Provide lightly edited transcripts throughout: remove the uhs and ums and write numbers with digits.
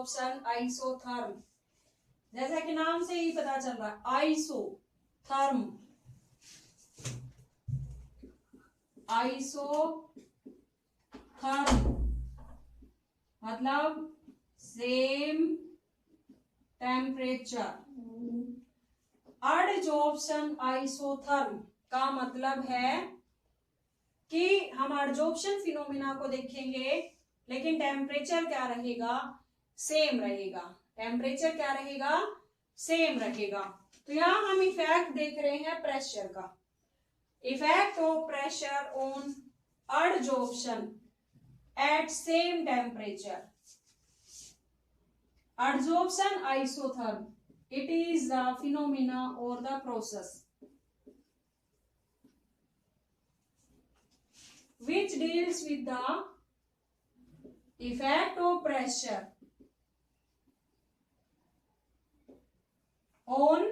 Option isotherm, जैसा कि नाम से ही पता चल रहा है आइसोथर्म, आइसोथर्म मतलब सेम टेम्परेचर। एडजॉर्प्शन आइसोथर्म का मतलब है कि हम एडजॉर्प्शन फिनोमिना को देखेंगे लेकिन टेम्परेचर क्या रहेगा, सेम रहेगा। टेम्परेचर क्या रहेगा, सेम रहेगा। तो यहां हम इफेक्ट देख रहे हैं प्रेशर का, effect of pressure on adsorption at same temperature. Adsorption isotherm, it is the phenomena or the process which deals with the effect of pressure on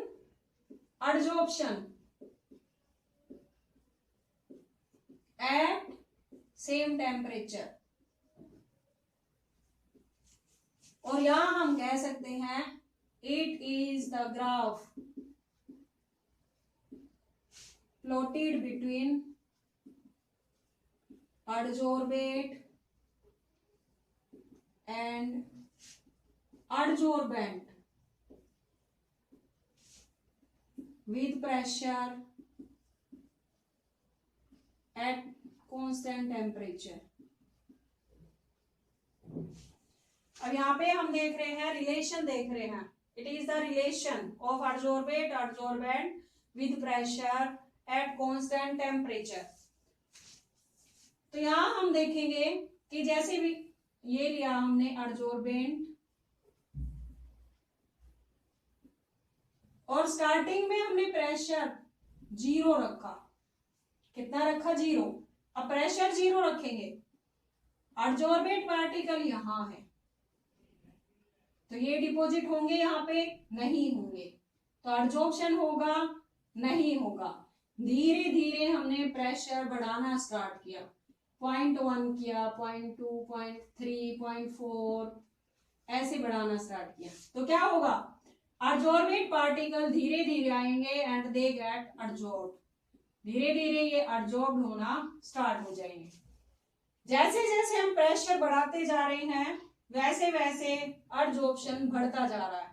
adsorption at same temperature। और यहां हम कह सकते हैं it is the graph plotted between adsorbate and adsorbent with pressure at constant temperature। अब यहाँ पे हम देख रहे हैं रिलेशन, देख रहे हैं it is the relation of adsorbate adsorbent with pressure at constant temperature। तो यहाँ हम देखेंगे कि जैसे भी ये लिया हमने adsorbent और स्टार्टिंग में हमने प्रेशर 0 रखा, कितना रखा, 0। अब प्रेशर 0 रखेंगे, adsorbate पार्टिकल यहां है तो ये डिपॉजिट होंगे यहाँ पे, नहीं होंगे, तो एडजॉर्प्शन होगा, नहीं होगा। धीरे धीरे हमने प्रेशर बढ़ाना स्टार्ट किया, 0.1 किया, 0.2, 0.3, 0.4 ऐसे बढ़ाना स्टार्ट किया, तो क्या होगा, एडजॉर्बेट पार्टिकल धीरे धीरे आएंगे एंड दे गेट एडजॉर्ब, धीरे धीरे ये एडजॉर्ब होना स्टार्ट हो जाएंगे। जैसे जैसे हम प्रेशर बढ़ाते जा रहे हैं वैसे वैसे एडजॉर्प्शन बढ़ता जा रहा है,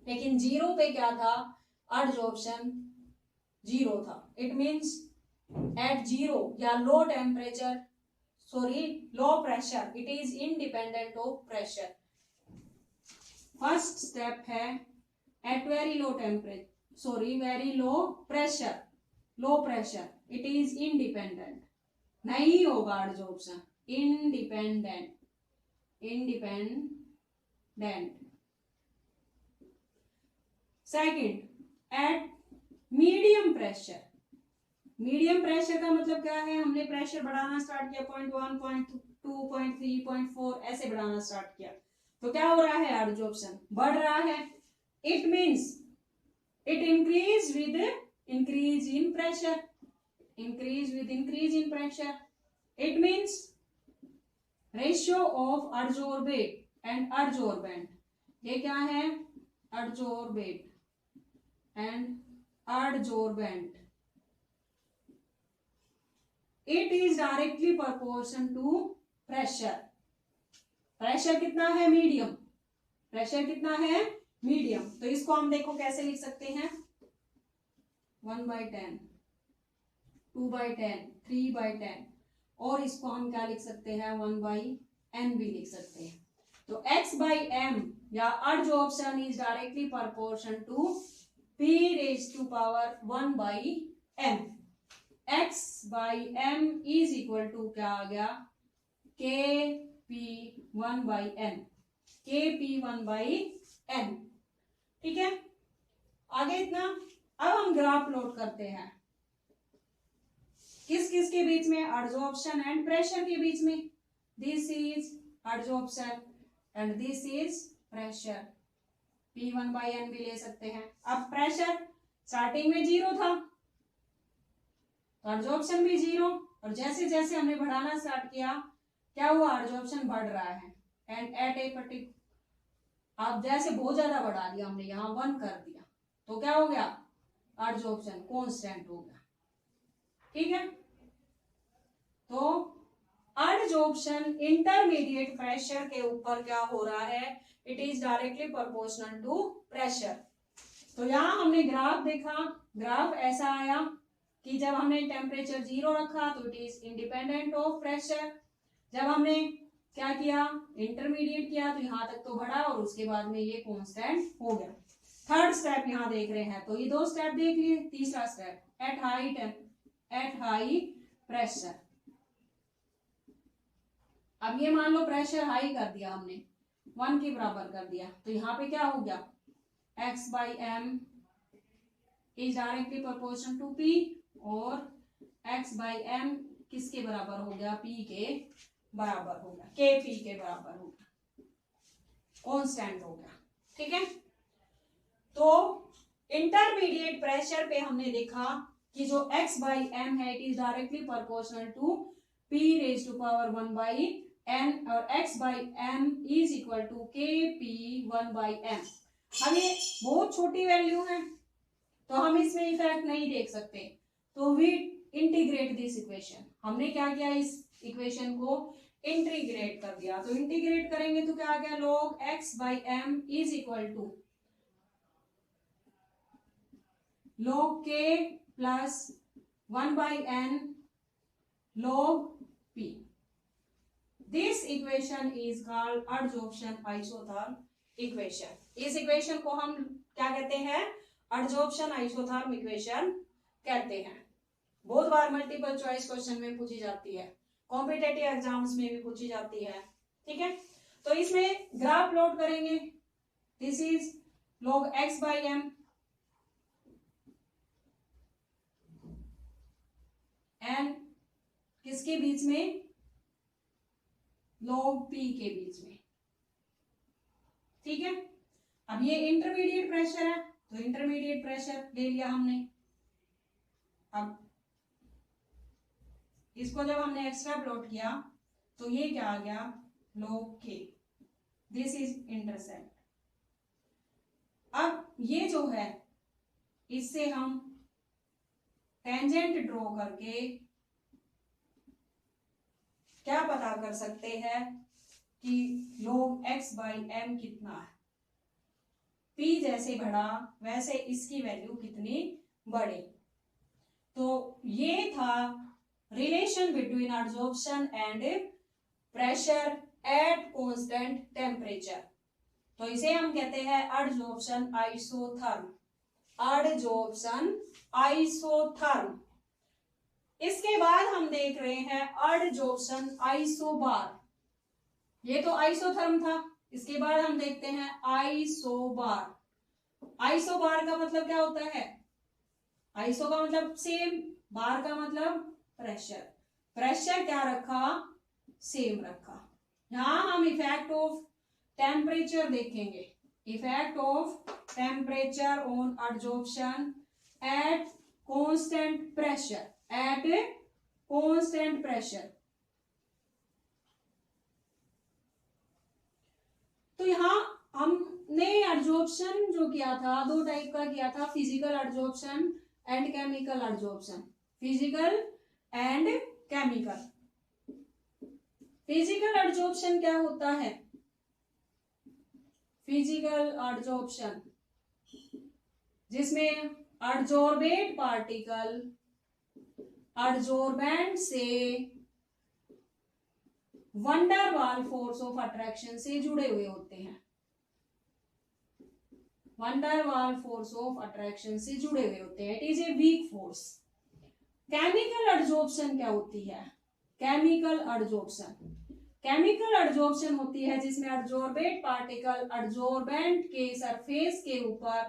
लेकिन 0 पे क्या था, एडजॉर्प्शन 0 था। इट मींस एट 0 या low temperature, sorry low pressure, it is independent of pressure. First step है at very low temperature, sorry very low pressure, low pressure it is independent, नहीं होगा adsorption, independent, independent. Second at medium pressure, medium pressure का मतलब क्या है, हमने pressure बढ़ाना start किया, 0.1, 0.2, 0.3, 0.4 ऐसे बढ़ाना स्टार्ट किया, तो क्या हो रहा है, एडजॉर्प्शन बढ़ रहा है। It means it increase with increase in pressure, increase with increase in pressure. It means ratio of adsorbate and adsorbent, ये क्या है, adsorbate and adsorbent, it is directly proportion to pressure. Pressure कितना है, medium, pressure कितना है, medium. तो इसको हम देखो कैसे लिख सकते हैं, 1/10, 2/10, 3/10, और इसको हम क्या लिख सकते हैं, 1/n भी लिख सकते हैं। तो x/m या adsorption is directly proportion to p⁻1/m। x/m is equal to क्या आ गया, kp1/n, kp1/n। ठीक है, आगे इतना। अब हम ग्राफ प्लॉट करते हैं, किस किस के बीच में, एडजॉर्प्शन एंड प्रेशर के बीच में। This is adsorption and this is pressure, p1/n भी ले सकते हैं। अब प्रेशर स्टार्टिंग में 0 था तो एडजॉर्प्शन भी 0, और जैसे जैसे हमने बढ़ाना स्टार्ट किया क्या हुआ, एडजॉर्प्शन बढ़ रहा है, एंड एट ए अब जैसे बहुत ज्यादा बढ़ा दिया हमने, यहाँ 1 कर दिया, तो क्या हो गया, एडजॉर्प्शन कांस्टेंट हो गया। ठीक है, तो एडजॉर्प्शन इंटरमीडिएट प्रेशर के ऊपर क्या हो रहा है, it is directly proportional to pressure. तो यहाँ हमने ग्राफ देखा, ग्राफ ऐसा आया कि जब हमने टेम्परेचर 0 रखा तो it is independent of pressure, जब हमने क्या किया, इंटरमीडिएट किया तो यहाँ तक तो बढ़ा और उसके बाद में ये कांस्टेंट हो गया। थर्ड स्टेप यहाँ देख रहे हैं, तो ये 2 स्टेप देख लिए, तीसरा स्टेप एट हाई प्रेशर। अब ये मान लो प्रेशर हाई कर दिया हमने, 1 के बराबर कर दिया, तो यहाँ पे क्या हो गया, x/m is directly proportional to p, और x/m किसके बराबर हो गया, p के बराबर हो गया, kp के बराबर हो गया, कांस्टेंट हो गया। ठीक है, तो इंटरमीडिएट प्रेशर पे हमने देखा कि जो x/m है it is directly proportional to p raise to power 1/n, और x/m is equal to kp 1/m। अब ये बहुत छोटी वैल्यू है तो हम इसमें इफेक्ट नहीं देख सकते, तो वी इंटीग्रेट दिस इक्वेशन। हमने क्या किया, इस इक्वेशन को इंटीग्रेट कर दिया, तो इंटीग्रेट करेंगे तो क्या आ गया, log x/m is equal to log k plus 1/n log p। This equation is called adsorption isotherm equation. इस इक्वेशन को हम क्या कहते हैं, एडजॉर्प्शन आइसोथर्म इक्वेशन कहते हैं। बहुत बार मल्टीपल चॉइस क्वेश्चन में पूछी जाती है, कॉम्पिटेटिव एग्जाम्स में भी पूछी जाती है। ठीक है, तो इसमें ग्राफ प्लॉट करेंगे, this is log x/m and किसके बीच में, log p के बीच में। ठीक है, अब ये इंटरमीडिएट प्रेशर है तो इंटरमीडिएट प्रेशर ले लिया हमने। अब इसको जब हमने एक्स्ट्रा प्लॉट किया तो ये क्या आ गया, log k, this is intercept. अब ये जो है इससे हम टेंजेंट ड्रॉ करके क्या पता कर सकते हैं कि log x/m कितना है। p जैसे बढ़ा वैसे इसकी वैल्यू कितनी बढ़ी। तो ये था relation between adsorption and pressure at constant temperature. तो इसे हम कहते हैं एडजॉर्प्शन आइसोथर्म, एडजॉर्प्शन आइसोथर्म। इसके बाद हम देख रहे हैं एडजॉर्प्शन आइसोबार। ये तो आइसोथर्म था, इसके बाद हम देखते हैं आइसोबार। आइसोबार का मतलब क्या होता है, आइसो का मतलब सेम, बार का मतलब प्रेशर। प्रेशर क्या रखा, सेम रखा। यहां हम इफेक्ट ऑफ टेम्परेचर देखेंगे, effect of temperature on adsorption at constant pressure, at constant pressure. तो यहां हमने एडजॉर्प्शन जो किया था, 2 टाइप का किया था, physical adsorption and chemical adsorption. Physical and chemical. Physical adsorption क्या होता है, फिजिकल एडजॉर्प्शन जिसमें एडजॉर्बेट पार्टिकल एडजॉर्बेंट से वंडरवाल फोर्स ऑफ अट्रैक्शन से जुड़े हुए होते हैं, वंडरवाल फोर्स ऑफ अट्रैक्शन से जुड़े हुए होते हैं। It is a weak force. Chemical adsorption क्या होती है, केमिकल एडजॉर्प्शन, केमिकल एडजॉर्प्शन होती है जिसमें एडजॉर्बेट पार्टिकल एडजॉर्बेंट के सरफेस के ऊपर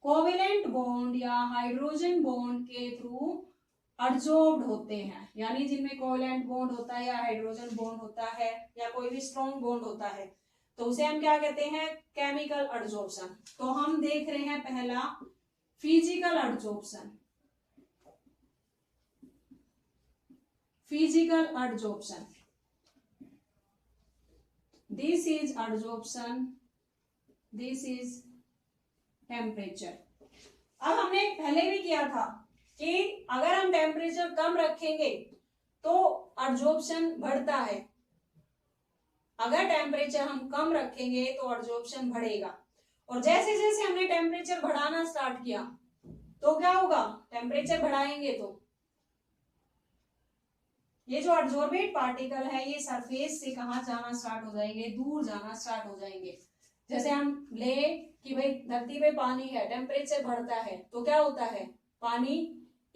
कोवेलेंट बॉन्ड या हाइड्रोजन बॉन्ड के थ्रू एडजॉर्ब्ड होते हैं, यानी जिनमें कोवेलेंट बॉन्ड होता है या हाइड्रोजन बॉन्ड होता है या कोई भी स्ट्रॉन्ग बॉन्ड होता है, तो उसे हम क्या कहते हैं, केमिकल एडजॉर्प्शन। तो हम देख रहे हैं पहला physical adsorption, physical adsorption, this is adsorption this is temperature. अब हमने पहले भी किया था कि अगर हम टेम्परेचर कम रखेंगे तो एब्जॉर्प्शन बढ़ता है, अगर टेम्परेचर हम कम रखेंगे तो एब्जॉर्प्शन बढ़ेगा। और जैसे जैसे हमने टेम्परेचर बढ़ाना स्टार्ट किया तो क्या होगा, टेम्परेचर बढ़ाएंगे तो ये जो एब्जॉर्बेट पार्टिकल है ये सरफेस से कहाँ जाना स्टार्ट हो जाएंगे, दूर जाना स्टार्ट हो जाएंगे। जैसे हम ले कि भाई धरती पे पानी है, टेम्परेचर बढ़ता है तो क्या होता है, पानी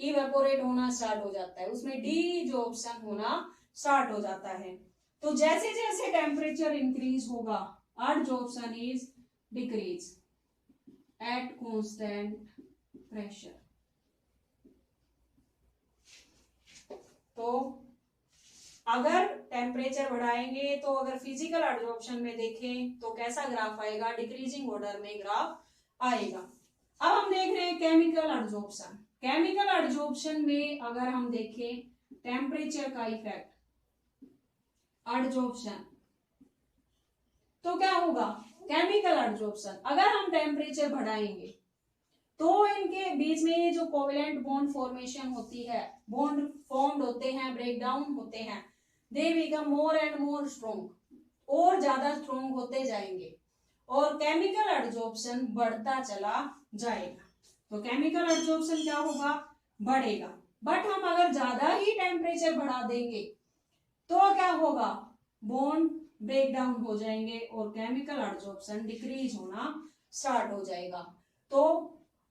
इवेपोरेट होना स्टार्ट हो जाता है, उसमें डीजॉर्प्शन होना स्टार्ट हो जाता है। तो जैसे जैसे टेम्परेचर इंक्रीज होगा adsorption is decrease at constant pressure. तो अगर टेम्परेचर बढ़ाएंगे तो अगर फिजिकल एब्जॉर्प्शन में देखें तो कैसा ग्राफ आएगा, डिक्रीजिंग ऑर्डर में ग्राफ आएगा। अब हम देख रहे हैं केमिकल एब्जॉर्प्शन। केमिकल एब्जॉर्प्शन में अगर हम देखें टेम्परेचर का इफेक्ट एब्जॉर्प्शन, तो क्या होगा, केमिकल एब्जॉर्प्शन अगर हम टेम्परेचर बढ़ाएंगे तो इनके बीच में ये जो कोवेलेंट बॉन्ड फॉर्मेशन होती है, बॉन्ड फॉर्म्ड होते हैं, ब्रेक डाउन होते हैं, they become more and more strong, और ज्यादा स्ट्रॉन्ग होते जाएंगे और केमिकल एब्जॉर्प्शन बढ़ता चला जाएगा। तो केमिकल एब्जॉर्प्शन क्या होगा, बढ़ेगा। बट हम अगर ज्यादा ही टेम्परेचर बढ़ा देंगे तो क्या होगा, बॉन्ड ब्रेक डाउन हो जाएंगे और केमिकल एब्जॉर्प्शन डिक्रीज होना स्टार्ट हो जाएगा। तो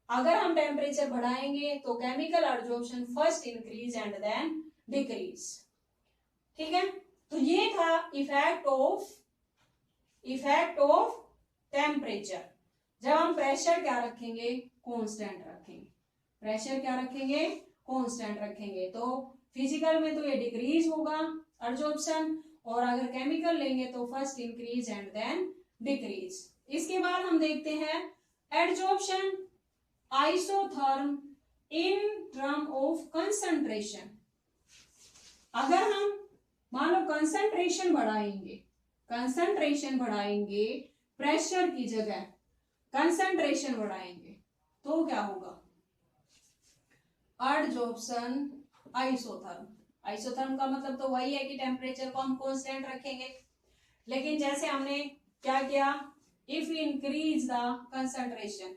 अगर हम टेम्परेचर बढ़ाएंगे तो chemical absorption first increase and then decrease. ठीक है, तो ये था इफेक्ट ऑफ टेम्परेचर। जब हम प्रेशर क्या रखेंगे, कांस्टेंट रखेंगे, प्रेशर क्या रखेंगे, कांस्टेंट रखेंगे, तो फिजिकल में तो ये डिक्रीज होगा एब्जॉर्प्शन, और अगर केमिकल लेंगे तो first increase and then decrease. इसके बाद हम देखते हैं absorption isotherm in term of concentration. अगर हम मान लो कंसंट्रेशन बढ़ाएंगे प्रेशर की जगह कंसंट्रेशन बढ़ाएंगे तो क्या होगा, एब्जॉर्प्शन आइसोथर्म। आइसोथर्म का मतलब तो वही है कि टेम्परेचर को हम कांस्टेंट रखेंगे, लेकिन जैसे हमने क्या किया, if we increase the concentration,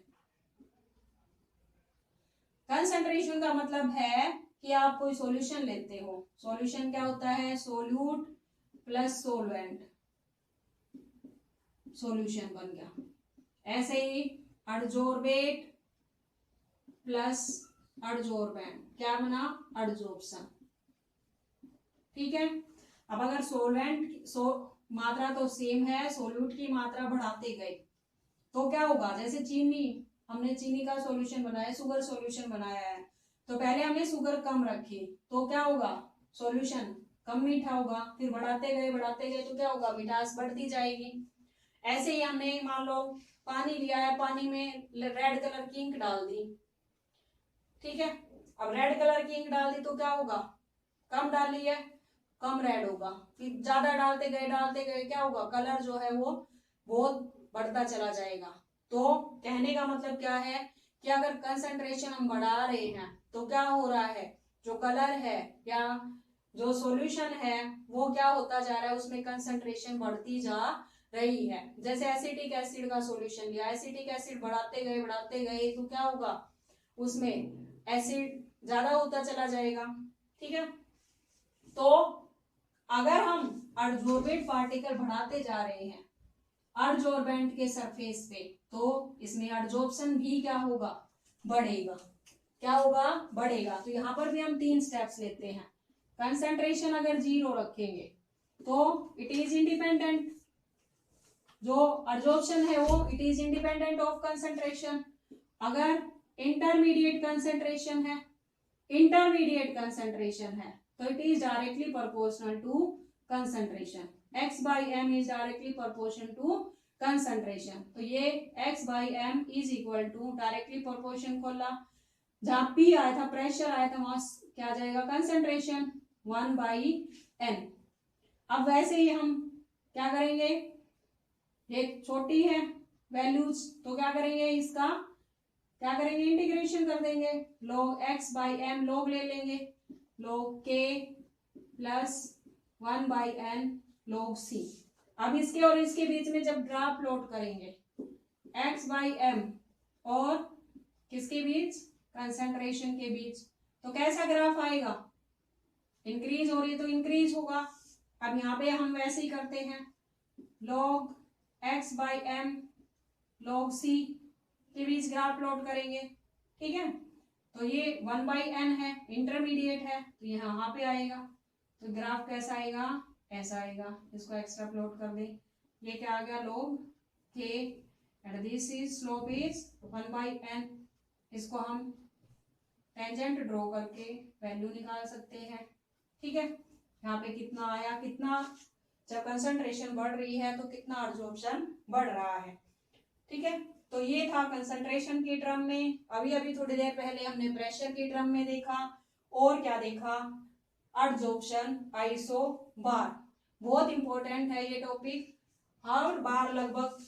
concentration का मतलब है कि आप कोई सॉल्यूशन लेते हो, सॉल्यूशन क्या होता है, सोल्यूट प्लस सोलवेंट, सॉल्यूशन बन गया। ऐसे ही एडजॉर्बेट प्लस एडजॉर्बेंट क्या बना, एडजॉर्प्शन। ठीक है, अब अगर सोलवेंट मात्रा तो सेम है, सोल्यूट की मात्रा बढ़ाते गए तो क्या होगा, जैसे चीनी, हमने चीनी का सॉल्यूशन बनाया, शुगर सॉल्यूशन बनाया है, तो पहले हमने शुगर कम रखी तो क्या होगा, सॉल्यूशन कम मीठा होगा, फिर बढ़ाते गए तो क्या होगा, मिठास बढ़ती जाएगी। ऐसे ही हमने मान लो पानी लिया है, पानी में रेड कलर की इंक डाल दी, ठीक है, अब रेड कलर की इंक डाल दी तो क्या होगा, कम डाली है, कम रेड होगा, फिर ज्यादा डालते गए क्या होगा, कलर जो है वो बहुत बढ़ता चला जाएगा। तो कहने का मतलब क्या है कि अगर कंसंट्रेशन हम बढ़ा रहे हैं तो क्या हो रहा है, जो कलर है या जो सॉल्यूशन है वो क्या होता जा रहा है, उसमें कंसंट्रेशन बढ़ती जा रही है। जैसे एसिटिक एसिड का सॉल्यूशन लिया, एसिटिक एसिड बढ़ाते गए तो क्या होगा, उसमें एसिड ज्यादा होता चला जाएगा। ठीक है, तो अगर हम एडजॉर्बेंट पार्टिकल बढ़ाते जा रहे हैं एडजॉर्बेंट के सरफेस पे तो इसमें एडजॉर्प्शन भी क्या होगा, बढ़ेगा। क्या होगा, बढ़ेगा। तो यहां पर भी हम 3 स्टेप्स लेते हैं। कंसंट्रेशन अगर 0 रखेंगे तो इट इज इंडिपेंडेंट, जो एडजॉर्प्शन है वो it is independent of concentration. अगर इंटरमीडिएट कंसंट्रेशन है तो it is directly proportional to concentration. x by m is directly proportional to concentration। तो ये x by m is equal to directly proportion खोला, जहां p आया था, प्रेशर आया था, वहां क्या आ जाएगा, कंसंट्रेशन 1 by n। अब वैसे ही हम क्या करेंगे, ये छोटी है वैल्यूज, तो क्या करेंगे इसका, क्या करेंगे इंटीग्रेशन कर देंगे, log x by m log ले लेंगे, log k plus 1 by n log c। अब इसके और इसके बीच में जब ग्राफ प्लॉट करेंगे x बाई m और किसके बीच, कंसंट्रेशन के बीच, तो कैसा ग्राफ आएगा, इंक्रीज हो रही है तो इंक्रीज होगा। अब यहाँ पे हम वैसे ही करते हैं, log x by m log c के बीच ग्राफ प्लॉट करेंगे, ठीक है। तो ये 1 बाई n है, इंटरमीडिएट है, तो ये यहाँ पे आएगा, तो ग्राफ कैसा आएगा, ऐसा आएगा। इसको एक्स्ट्रा प्लॉट कर दे, ये क्या आ गया log k and this is slope is 1 by n। इसको हम टेंजेंट ड्रॉ करके वैल्यू निकाल सकते हैं, ठीक है। यहाँ पे कितना आया, कितना जब कंसंट्रेशन बढ़ रही है तो कितना एब्जॉर्प्शन बढ़ रहा है, ठीक है। तो ये था कंसंट्रेशन के टर्म में। अभी अभी थोड़ी देर पहले हमने प्रेशर के टर्म में देखा, और क्या देखा, एब्जॉर्प्शन आइसो बार। बहुत इंपॉर्टेंट है ये टॉपिक, हर बार लगभग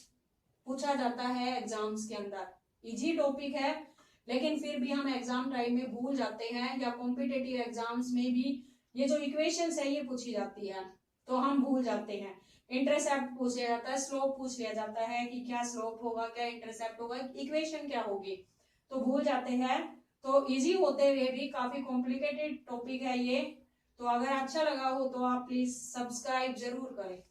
पूछा जाता है एग्जाम्स के अंदर। इजी टॉपिक है, लेकिन फिर भी हम एग्जाम टाइम में भूल जाते हैं, या कॉम्पिटिटिव एग्जाम्स में भी ये जो इक्वेशंस है ये पूछी जाती है तो हम भूल जाते हैं। इंटरसेप्ट पूछा जाता है, स्लोप पूछ लिया जाता है कि क्या स्लोप होगा, क्या इंटरसेप्ट होगा, इक्वेशन क्या होगी, तो भूल जाते हैं। तो इजी होते हुए भी काफी कॉम्प्लिकेटेड टॉपिक है ये। तो अगर अच्छा लगा हो तो आप प्लीज सब्सक्राइब जरूर करें।